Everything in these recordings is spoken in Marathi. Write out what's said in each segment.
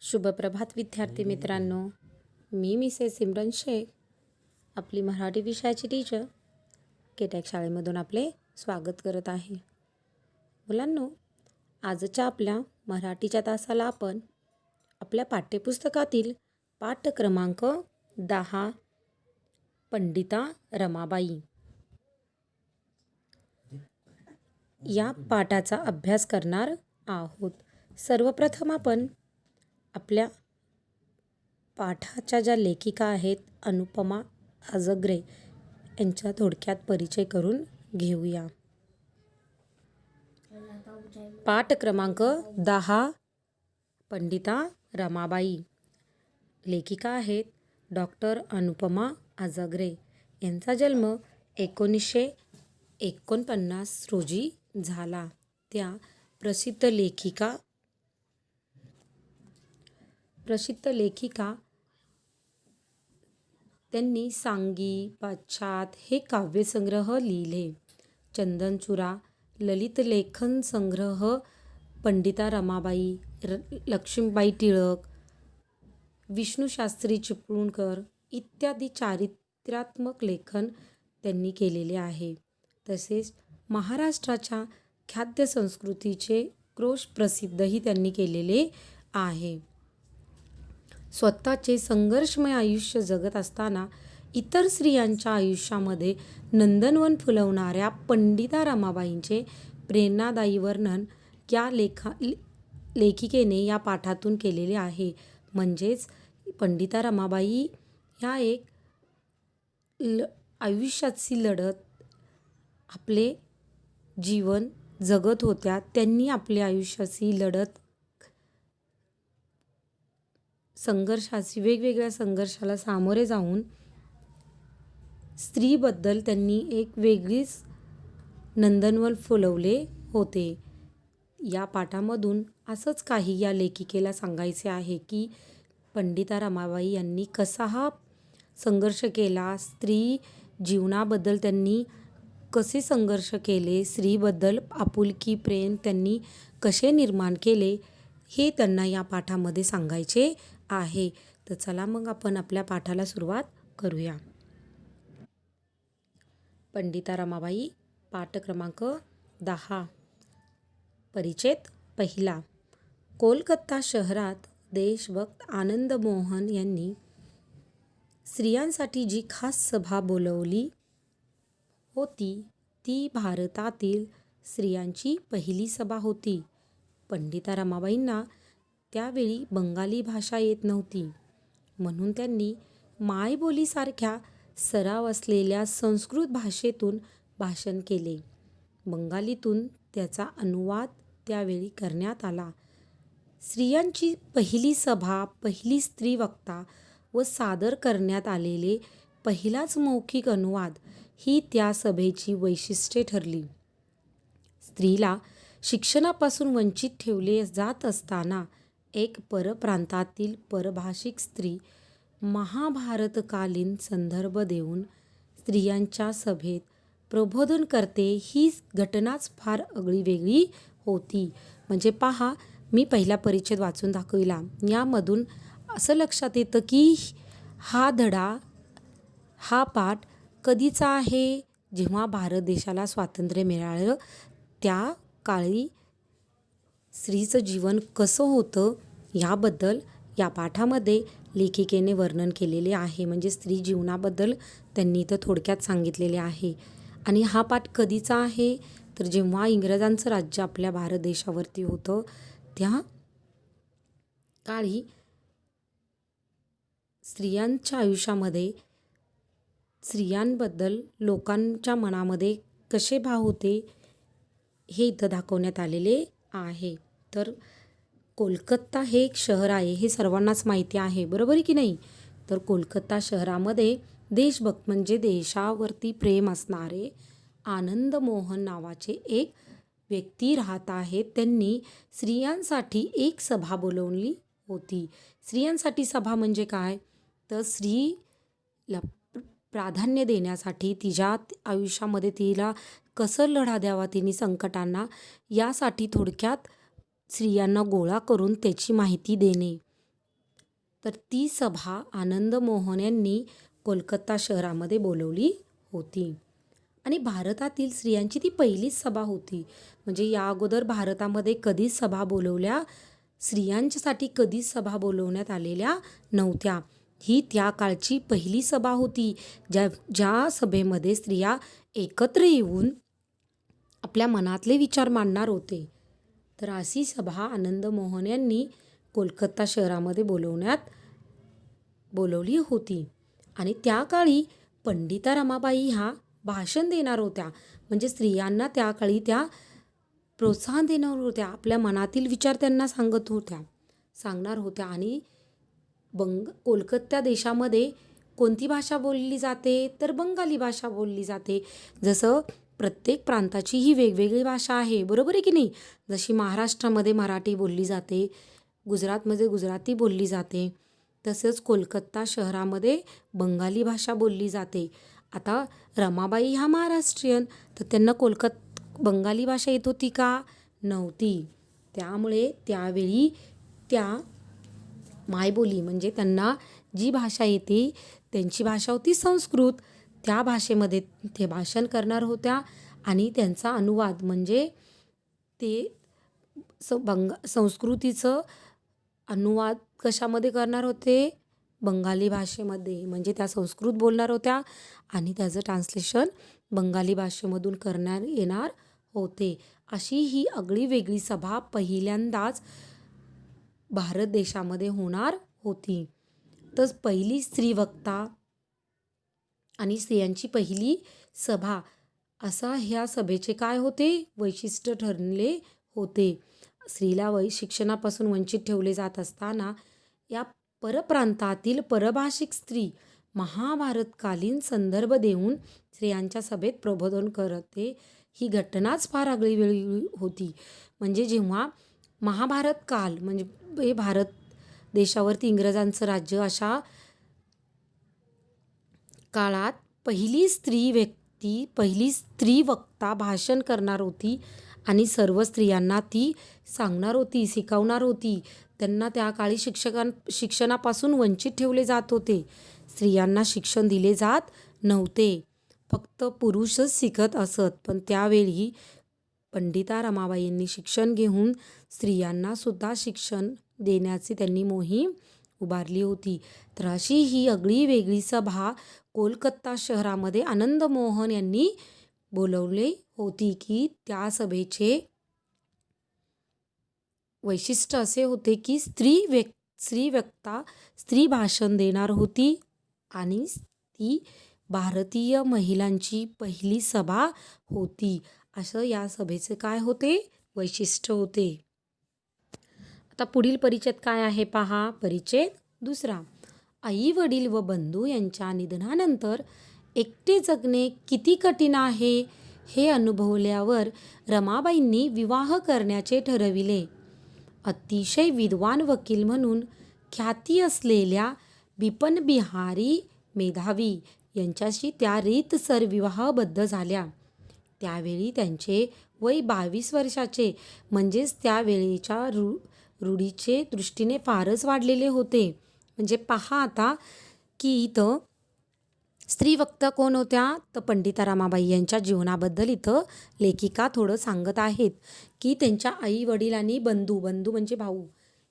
शुभप्रभात विद्यार्थी मित्रांनो, मी मिसेस सिमरन शेख, आपली मराठी विषयाची टीचर केटॅक शाळेमधून आपले स्वागत करत आहे. मुलांनो, आजच्या आपल्या मराठीच्या तासाला आपण आपल्या पाठ्यपुस्तकातील पाठ क्रमांक 10 पंडिता रमाबाई या पाठाचा अभ्यास करणार आहोत. सर्वप्रथम आपण आपल्या पाठाच्या ज्या लेखिका आहेत अनुपमा अजगरे यांचा थोडक्यात परिचय करून घेऊया. पाठ क्रमांक 10 पंडिता रमाबाई. लेखिका आहेत डॉक्टर अनुपमा अजगरे. यांचा जन्म 1949 रोजी झाला. त्या प्रसिद्ध लेखिका त्यांनी सांगी, पाश्चात हे काव्यसंग्रह लिहिले. चंदनचुरा, ललित लेखन संग्रह, पंडिता रमाबाई, लक्ष्मीबाई टिळक, विष्णुशास्त्री चिपळूणकर इत्यादी चारित्र्यात्मक लेखन त्यांनी केलेले आहे. तसेच महाराष्ट्राच्या खाद्य संस्कृतीचे क्रोश प्रसिद्धही त्यांनी केलेले आहे. स्वतःचे संघर्षमय आयुष्य जगत असताना इतर स्त्रियांच्या आयुष्यामध्ये नंदनवन फुलवणाऱ्या पंडिता रमाबाईंचे प्रेरणादायी वर्णन या लेखिकेने या पाठातून केलेले आहे. म्हणजेच पंडिता रमाबाई ह्या एक आयुष्याची लढत आपले जीवन जगत होत्या. त्यांनी आपल्या आयुष्याची लढत वेगवेगळ्या संघर्षाला सामोरे जाऊन स्त्रीबद्दल त्यांनी एक वेगळीच नंदनवन फुलवले होते. या पाठामधून असंच काही या लेखिकेला सांगायचे आहे की पंडिता रमाबाई यांनी कसा हा संघर्ष केला, स्त्री जीवनाबद्दल त्यांनी कसे संघर्ष केले, स्त्रीबद्दल आपुलकी प्रेम त्यांनी कसे निर्माण केले हे त्यांना या पाठामध्ये सांगायचे आहे. तर चला मग आपण आपल्या पाठाला सुरुवात करूया. पंडिता रमाबाई पाठ क्रमांक 10. परिच्छेद पहिला. कोलकाता शहरात देशभक्त आनंद मोहन यांनी स्त्रियांसाठी जी खास सभा बोलवली होती ती भारतातील स्त्रियांची पहिली सभा होती. पंडिता रमाबाईंना त्यावेळी बंगाली भाषा येत नव्हती, म्हणून त्यांनी मायबोलीसारख्या सराव असलेल्या संस्कृत भाषेतून भाषण केले. बंगालीतून त्याचा अनुवाद त्यावेळी करण्यात आला. स्त्रियांची पहिली सभा, पहिली स्त्री वक्ता व सादर करण्यात आलेले पहिलाच मौखिक अनुवाद ही त्या सभेची वैशिष्ट्ये ठरली. स्त्रीला शिक्षणापासून वंचित ठेवले जात असताना एक परप्रांतातील परभाषिक स्त्री महाभारतकालीन संदर्भ देऊन स्त्रियांच्या सभेत प्रबोधन करते ही घटनाच फार आगळीवेगळी होती. म्हणजे पहा, मी पहिला परिच्छेद वाचून दाखविला. यामधून असं लक्षात येतं की हा पाठ कधीचा आहे, जेव्हा भारत देशाला स्वातंत्र्य मिळालं त्या काळी स्त्रीचं जीवन कसं होतं याबद्दल या पाठामध्ये लेखिकेने वर्णन केलेले आहे. म्हणजे स्त्री जीवनाबद्दल त्यांनी इथं थोडक्यात सांगितलेले आहे. आणि हा पाठ कधीचा आहे, तर जेव्हा इंग्रजांचं राज्य आपल्या भारत देशावरती होतं त्या काळी स्त्रियांच्या आयुष्यामध्ये स्त्रियांबद्दल लोकांच्या मनामध्ये कसे भाव होते हे इथं दाखवण्यात आलेले आहे. तर कोलकाता हे एक शहर आहे, हे सर्वांनाच माहिती आहे, बरोबर आहे की नाही. तर कोलकाता शहरामध्ये देशभक्त म्हणजे देशावरती प्रेम असणारे आनंद मोहन नावाचे एक व्यक्ती राहत आहेत. त्यांनी स्त्रियांसाठी एक सभा बोलवली होती. स्त्रियांसाठी सभा म्हणजे काय, तर स्त्रीला प्राधान्य देण्यासाठी, तिच्या आयुष्यामध्ये तिला कसं लढा द्यावा तिने संकटांना, यासाठी थोडक्यात स्त्रियांना गोळा करून त्याची माहिती देणे. तर ती सभा आनंद मोहन यांनी कोलकाता शहरामध्ये बोलवली होती. आणि भारतातील स्त्रियांची ती पहिलीच सभा होती. म्हणजे या अगोदर भारतामध्ये कधीच सभा बोलवल्या, स्त्रियांच्यासाठी कधीच सभा बोलवण्यात आलेल्या नव्हत्या. ही त्या काळची पहिली सभा होती, ज्या सभेमध्ये स्त्रिया एकत्र येऊन आपल्या मनातले विचार मांडणार होते. तर अशी सभा आनंद मोहन यांनी कोलकाता शहरामध्ये बोलवली होती. आणि त्या काळी पंडिता रमाबाई ह्या भाषण देणार होत्या. म्हणजे स्त्रियांना त्या काळी त्या प्रोत्साहन देणार होत्या, आपल्या मनातील विचार त्यांना सांगणार होत्या. आणि कोलकाता देशामध्ये कोणती भाषा बोलली जाते, तर बंगाली भाषा बोलली जाते. जसं प्रत्येक प्रांताची ही वेगवेगळी भाषा आहे, बरोबर आहे की नाही. जशी महाराष्ट्रामध्ये मराठी बोलली जाते, गुजरातमध्ये गुजराती बोलली जाते, तसंच कोलकाता शहरामध्ये बंगाली भाषा बोलली जाते. आता रमाबाई ह्या महाराष्ट्रीयन, तर त्यांना बंगाली भाषा येत होती का? नव्हती. त्यामुळे त्यावेळी त्या मायबोली म्हणजे त्यांना जी भाषा येते त्यांची भाषा होती संस्कृत. त्या भाषेमध्ये ते भाषण करणार होत्या आणि त्यांचा अनुवाद म्हणजे ते संस्कृतीचं अनुवाद कशामध्ये करणार होते? बंगाली भाषेमध्ये. म्हणजे त्या संस्कृत बोलणार होत्या आणि त्याचं ट्रान्सलेशन बंगाली भाषेमधून करण्यात येणार होते. अशी ही आगळी वेगळी सभा पहिल्यांदाच भारत देशामध्ये होणार होती. तर पहिली स्त्री वक्ता आणि स्त्रियांची पहिली सभा असा ह्या सभेचे काय होते? वैशिष्ट्य ठरले होते. स्त्रीला शिक्षणापासून वंचित ठेवले जात असताना या परप्रांतातील परभाषिक स्त्री महाभारतकालीन संदर्भ देऊन स्त्रियांच्या सभेत प्रबोधन करते. ही घटनाच फार आगळीवेगळी होती. म्हणजे जेव्हा महाभारत काल म्हणजे हे भारत देशावरती इंग्रजांचं राज्य, अशा काळात पहिली स्त्री वक्ता भाषण करणार होती आणि सर्व स्त्रियांना ती सांगणार होती, शिकवणार होती. त्यांना त्या काळी शिक्षणापासून वंचित ठेवले जात होते. स्त्रियांना शिक्षण दिले जात नव्हते, फक्त पुरुषच शिकत असत. पण त्यावेळी पंडिता रमाबाईंनी शिक्षण घेऊन स्त्रियांना सुद्धा शिक्षण देण्याची त्यांनी मोहीम उभारली होती. तर अशी ही आगळी वेगळी सभा कोलकाता शहरामध्ये आनंद मोहन यांनी बोलवली होती. की त्या सभेचे वैशिष्ट्य असे होते की स्त्री वक्ता स्त्री भाषण देणार होती आणि ती भारतीय महिलांची पहिली सभा होती. असं या सभेचे काय होते? वैशिष्ट्य होते. आता पुढील परिच्छेद काय आहे पहा. परिच्छेद दुसरा. आई वडील व बंधू यांच्या निधनानंतर एकटे जगणे किती कठीण आहे हे अनुभवल्यावर रमाबाईंनी विवाह करण्याचे ठरविले. अतिशय विद्वान वकील म्हणून ख्याती असलेल्या बिपन बिहारी मेधावी यांच्याशी त्या रीतसर विवाहबद्ध झाल्या. त्यावेळी त्यांचे वय 22 वर्षाचे, म्हणजेच त्यावेळेच्या रूढीचे दृष्टीने फारच वाढलेले होते. म्हणजे पहा आता की इथं स्त्री वक्ता कोण होत्या? तर पंडिता रमाबाई यांच्या जीवनाबद्दल इथं लेखिका थोडं सांगत आहेत की त्यांच्या आई वडील आणि बंधू म्हणजे भाऊ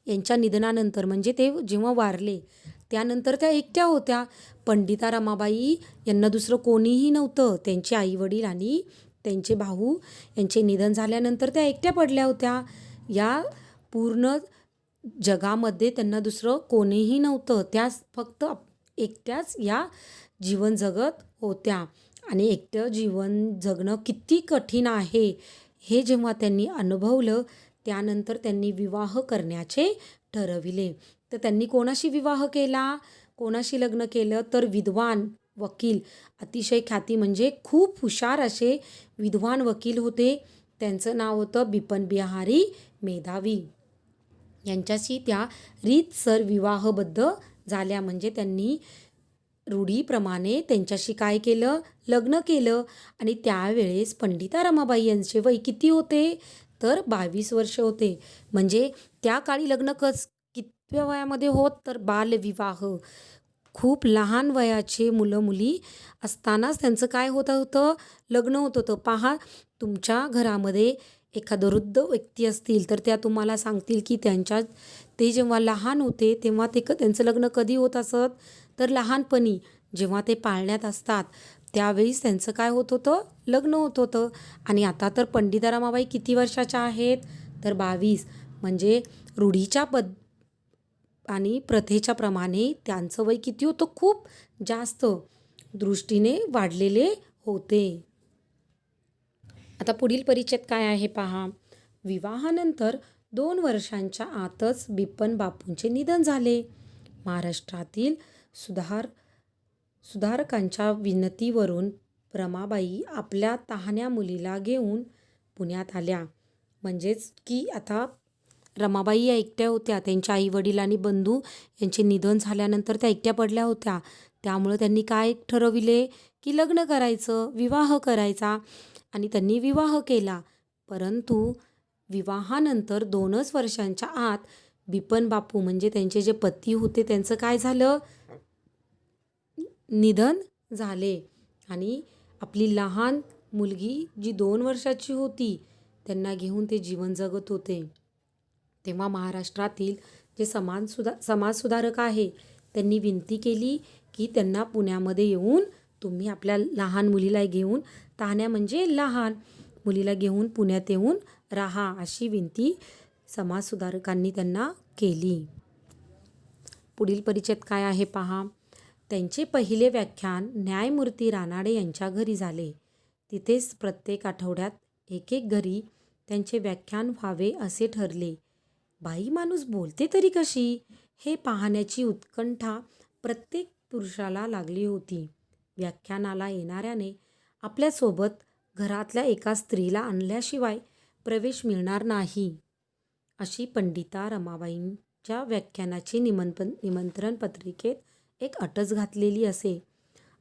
यांच्या निधनानंतर, म्हणजे ते जेव्हा वारले त्यानंतर त्या एकट्या होत्या. पंडिता रमाबाई यांना दुसरं कोणीही नव्हतं. त्यांचे आई वडील आणि त्यांचे भाऊ यांचे निधन झाल्यानंतर त्या एकट्या पडल्या होत्या. या पूर्ण जगामध्ये त्यांना दुसरं कोणीही नव्हतं. त्या फक्त एकट्याच या जीवन जगत होत्या. आणि एकटं जीवन जगणं किती कठीण आहे हे जेव्हा त्यांनी अनुभवलं त्यानंतर त्यांनी विवाह करण्याचे ठरविले. तर त्यांनी कोणाशी विवाह केला? कोणाशी लग्न केलं? तर विद्वान वकील, अतिशय ख्याती म्हणजे खूप हुशार असे विद्वान वकील होते. त्यांचं नाव होतं बिपन बिहारी मेधावी. यांच्याशी त्या रीतसर विवाहबद्ध झाल्या. म्हणजे त्यांनी रूढीप्रमाणे त्यांच्याशी काय केलं? लग्न केलं. आणि त्यावेळेस पंडिता रमाबाई यांचे वय किती होते? तर 22 वर्ष होते. म्हणजे त्या काळी लग्न कितव्या वयामध्ये होत तर बालविवाह. खूप लहान वयाचे मुलं मुली असतानाच त्यांचं काय होतं लग्न होत होतं. पहा, तुमच्या घरामध्ये एखादं वृद्ध व्यक्ती असतील तर त्या तुम्हाला सांगतील की ते जेव्हा लहान होते तेव्हा त्यांचं लग्न कधी होत असत तर लहानपणी जेव्हा ते पाळण्यात असतात त्यावेळीच त्यांचं काय होत होतं लग्न होत होतं. आणि आता तर पंडिता रमाबाई किती वर्षाच्या आहेत तर 22. म्हणजे रूढीच्या आणि प्रथेच्या प्रमाणे त्यांचं वय किती होतं खूप जास्त दृष्टीने वाढलेले होते. आता पुढील परिच्छेद काय आहे पहा. विवाहानंतर 2 वर्षांच्या आतच बिपन बापूंचे निधन झाले. महाराष्ट्रातील सुधारकांच्या विनंतीवरून रमाबाई आपल्या तहान्या मुलीला घेऊन पुण्यात आल्या. म्हणजेच की आता रमाबाई या एकट्या होत्या. त्यांच्या आईवडील आणि बंधू यांचे निधन झाल्यानंतर त्या एकट्या पडल्या होत्या. त्यामुळं त्यांनी काय ठरविले की लग्न करायचं, विवाह करायचा. आणि त्यांनी विवाह केला. परंतु विवाहानंतर 2च वर्षांच्या आत बिपन बापू म्हणजे त्यांचे जे पती होते त्यांचं काय झालं निधन झाले. आणि आपली लहान मुलगी जी 2 वर्षाची होती त्यांना घेऊन ते जीवन जगत होते. तेव्हा महाराष्ट्रातील जे समाजसुधारक आहे त्यांनी विनंती केली की त्यांना पुण्यामध्ये येऊन तुम्ही आपल्या लहान मुलीला घेऊन तहान्या म्हणजे लहान मुलीला घेऊन पुण्यात येऊन राहा अशी विनंती समाजसुधारकांनी त्यांना केली. पुढील परिच्छेद काय आहे पहा. त्यांचे पहिले व्याख्यान न्यायमूर्ती रानाडे यांच्या घरी झाले. तिथेच प्रत्येक आठवड्यात एक घरी त्यांचे व्याख्यान व्हावे असे ठरले. बाई माणूस बोलते तरी कशी हे पाहण्याची उत्कंठा प्रत्येक पुरुषाला लागली होती. व्याख्यानाला येणाऱ्याने आपल्यासोबत घरातल्या एका स्त्रीला आणल्याशिवाय प्रवेश मिळणार नाही अशी पंडिता रमाबाईंच्या व्याख्यानाची निमंत्रण पत्रिकेत एक अटच घातलेली असे.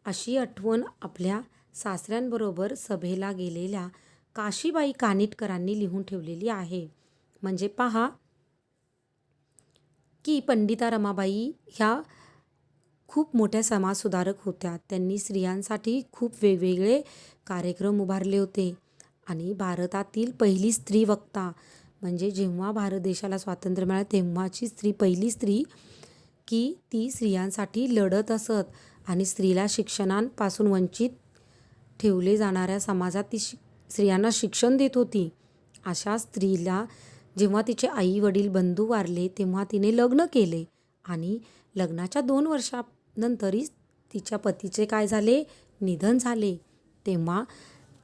अशी आठवण आपल्या सासऱ्यांबरोबर सभेला गेलेल्या काशीबाई कानिटकरांनी लिहून ठेवलेली आहे. म्हणजे पहा की पंडिता रमाबाई ह्या खूप मोठ्या समाजसुधारक होत्या. त्यांनी स्त्रियांसाठी खूप वेगवेगळे कार्यक्रम उभारले होते. आणि भारतातील पहिली स्त्री वक्ता म्हणजे जेव्हा भारत देशाला स्वातंत्र्य मिळालं तेव्हाची पहिली स्त्री की ती स्त्रियांसाठी लढत असत. आणि स्त्रीला शिक्षणापासून वंचित ठेवले जाणाऱ्या समाजात ती स्त्रियांना शिक्षण देत होती. अशा स्त्रीला जेव्हा तिचे आई वडील बंधू वारले तेव्हा तिने लग्न केले. आणि लग्नाच्या 2 वर्षानंतरच तिच्या पतीचे काय झाले निधन झाले. तेव्हा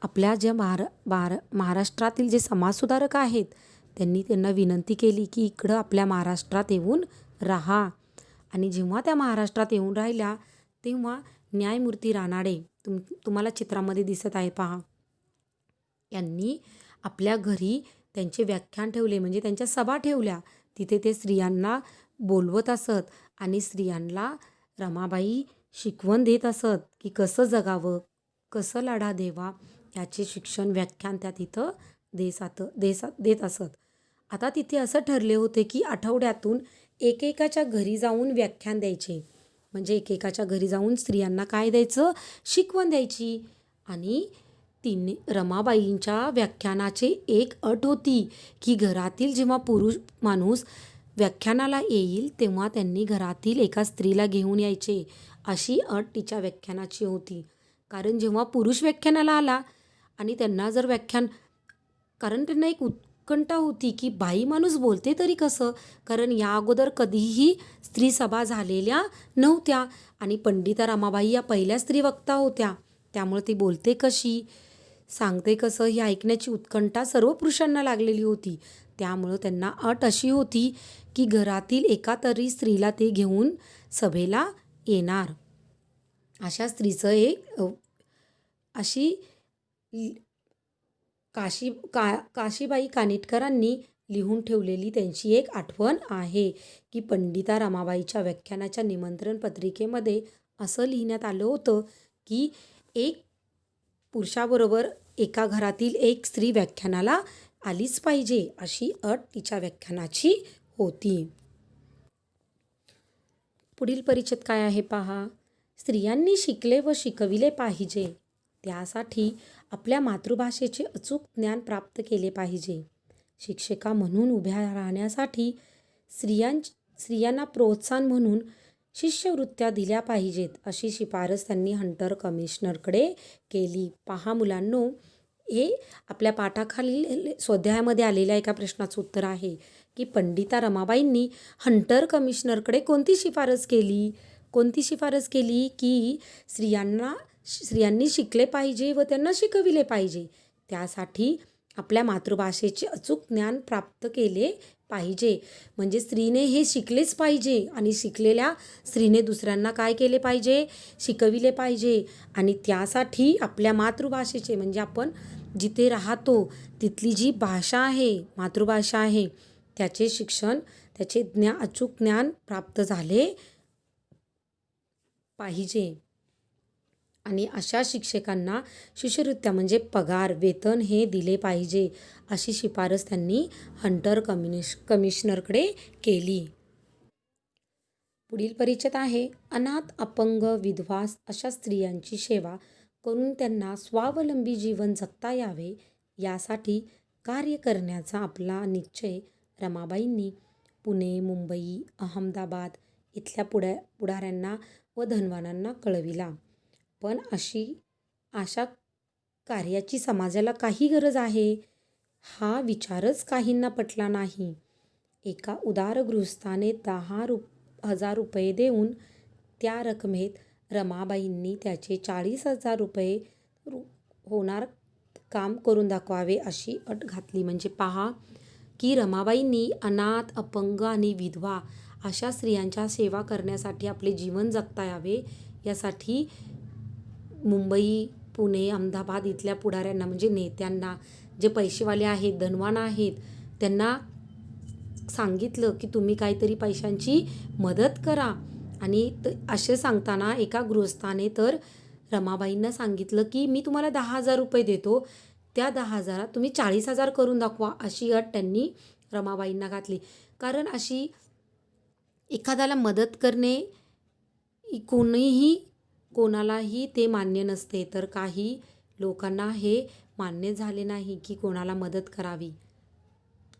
आपल्या ज्या महाराष्ट्रातील जे समाजसुधारक आहेत त्यांनी त्यांना विनंती केली की इकडं आपल्या महाराष्ट्रात येऊन राहा. आणि जेव्हा त्या महाराष्ट्रात येऊन राहिल्या तेव्हा न्यायमूर्ती रानाडे तुम्हाला चित्रामध्ये दिसत आहे पहा, यांनी आपल्या घरी त्यांचे व्याख्यान ठेवले म्हणजे त्यांच्या सभा ठेवल्या. तिथे ते स्त्रियांना बोलवत असत आणि स्त्रियांना रमाबाई शिकवण देत असत की कसं जगावं, कसं लढा द्यावा याचे शिक्षण व्याख्यान त्या तिथं देत असत. आता तिथे असं ठरले होते की आठवड्यातून एकेकाच्या घरी जाऊन व्याख्यान द्यायचे. म्हणजे एकेकाच्या घरी जाऊन स्त्रियांना काय द्यायचं शिकवण द्यायची. आणि रमाबाईंच्या व्याख्यानाची एक अट होती की घरातील जेव्हा पुरुष माणूस व्याख्यानाला येईल तेव्हा त्यांनी घरातील एका स्त्रीला घेऊन यायचे अशी अट तिच्या व्याख्यानाची होती. कारण जेव्हा पुरुष व्याख्यानाला आला आणि त्यांना जर कारण त्यांना एक उत्कंठा होती की बाई माणूस बोलते तरी कसं, कारण या अगोदर कधीही स्त्री सभा झालेल्या नव्हत्या आणि पंडिता रमाबाई या पहिल्या स्त्री वक्ता होत्या. त्यामुळे ती बोलते कशी, सांगते कसं हे ऐकण्याची उत्कंठा सर्व पुरुषांना लागलेली होती. त्यामुळं त्यांना अट अशी होती की घरातील एका तरी स्त्रीला ते घेऊन सभेला येणार. अशा स्त्रीचं अशी काशीबाई कानिटकरांनी लिहून ठेवलेली त्यांची एक आठवण आहे की पंडिता रमाबाईच्या व्याख्यानाच्या निमंत्रण पत्रिकेमध्ये असं लिहिण्यात आलं होतं की एक पुरुषाबरोबर एका घरातील एक स्त्री व्याख्यानाला आलीच पाहिजे अशी अट तिच्या व्याख्यानाची होती. पुढील परिच्छेद काय आहे पहा. स्त्रियांनी शिकले व शिकविले पाहिजे. त्यासाठी आपल्या मातृभाषेचे अचूक ज्ञान प्राप्त केले पाहिजे. शिक्षिका म्हणून उभ्या राहण्यासाठी स्त्रियांना प्रोत्साहन म्हणून शिष्यवृत्त्या दिल्या पाहिजेत, अशी शिफारस त्यांनी हंटर कमिशनरकडे केली. पहा मुलांनो, हे आपल्या पाठाखालील स्वाध्यायामध्ये आलेल्या एका प्रश्नाचं उत्तर आहे की पंडिता रमाबाईंनी हंटर कमिशनरकडे कोणती शिफारस केली. कोणती शिफारस केली की स्त्रियांनी शिकले पाहिजे व त्यांना शिकविले पाहिजे. त्यासाठी आपल्या मातृभाषेचे अचूक ज्ञान प्राप्त केले पाहिजे. म्हणजे स्त्रीने हे शिकलेच पाहिजे आणि शिकलेल्या स्त्रीने दुसऱ्यांना काय केले पाहिजे, शिकविले पाहिजे. आणि त्यासाठी आपल्या मातृभाषेचे म्हणजे आपण जिथे राहतो तिथली जी भाषा आहे, मातृभाषा आहे, त्याचे शिक्षण, त्याचे अचूक ज्ञान प्राप्त झाले पाहिजे. आणि अशा शिक्षकांना शिष्यवृत्त्या म्हणजे पगार, वेतन हे दिले पाहिजे, अशी शिफारस त्यांनी हंटर कमिशनरकडे केली. पुढील परिच्छेद आहे अनाथ, अपंग, विधवा अशा स्त्रियांची सेवा करून त्यांना स्वावलंबी जीवन जगता यावे यासाठी कार्य करण्याचा आपला निश्चय रमाबाईंनी पुणे, मुंबई, अहमदाबाद इथल्या पुढाऱ्यांना व धनवानांना कळविला. पण अशा कार्याची समाजाला काही गरज आहे, हा विचारच काहींना पटला नाही. एका उदार गृहस्थाने 10,000 रुपये देऊन त्या रकमेत रमाबाईंनी त्याचे 40,000 रुपये होणार काम करून दाखवावे अशी अट घातली. म्हणजे पहा की रमाबाईंनी अनाथ, अपंग आणि विधवा अशा स्त्रियांच्या सेवा करण्यासाठी आपले जीवन जगता यावे यासाठी मुंबई, पुणे, अहमदाबाद इथल्या पुढाऱ्यांना म्हणजे नेत्यांना, जे पैसेवाले आहेत, धनवान आहेत, त्यांना सांगितलं की तुम्ही काहीतरी पैशांची मदत करा. आणि असे सांगताना एका गृहस्थाने तर रमाबाईंना सांगितलं की मी तुम्हाला 10,000 रुपये देतो, त्या 10,000 तुम्ही 40,000 करून दाखवा, अशी अट त्यांनी रमाबाईंना घातली. कारण अशी एखाद्याला मदत करणे कोणालाही ते मान्य नसते. तर काही लोकांना हे मान्य झाले नाही की कोणाला मदत करावी.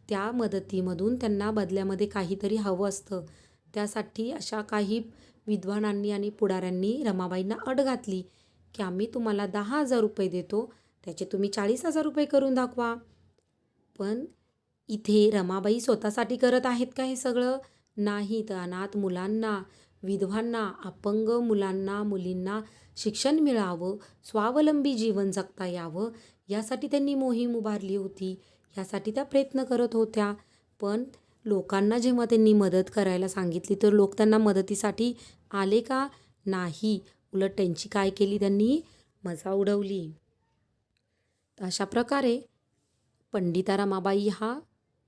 त्या मदतीमधून त्यांना बदल्यामध्ये काहीतरी हवं असतं. त्यासाठी अशा काही विद्वानांनी आणि पुढाऱ्यांनी रमाबाईंना अट घातली की आम्ही तुम्हाला 10,000 रुपये देतो, त्याचे तुम्ही 40,000 रुपये करून दाखवा. पण इथे रमाबाई स्वतःसाठी करत आहेत का हे सगळं? नाही. तर अनाथ मुलांना, विधवांना, अपंग मुलांना, मुलींना शिक्षण मिळावं, स्वावलंबी जीवन जगता यावं यासाठी त्यांनी मोहीम उभारली होती. यासाठी त्या प्रयत्न करत होत्या. पण लोकांना जेव्हा त्यांनी मदत करायला सांगितली तर लोक त्यांना मदतीसाठी आले का? नाही. उलट त्यांची काय केली त्यांनी? मजा उडवली. अशा प्रकारे पंडिता रमाबाई हा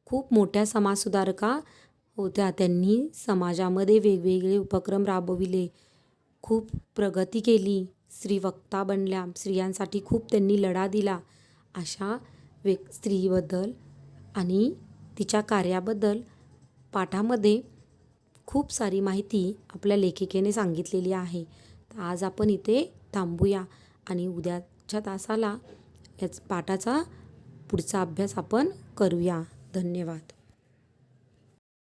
खूप मोठ्या समाजसुधारका होत्या. त्यांनी समाजामध्ये वेगवेगळे उपक्रम राबविले, खूप प्रगती केली, स्त्रीवक्ता बनल्या, स्त्रियांसाठी खूप त्यांनी लढा दिला. अशा स्त्रीबद्दल आणि तिच्या कार्याबद्दल पाठामध्ये खूप सारी माहिती आपल्या लेखिकेने सांगितलेली आहे. तर आज आपण इथे थांबूया आणि उद्याच्या तासाला पाठाचा पुढचा अभ्यास आपण करूया. धन्यवाद.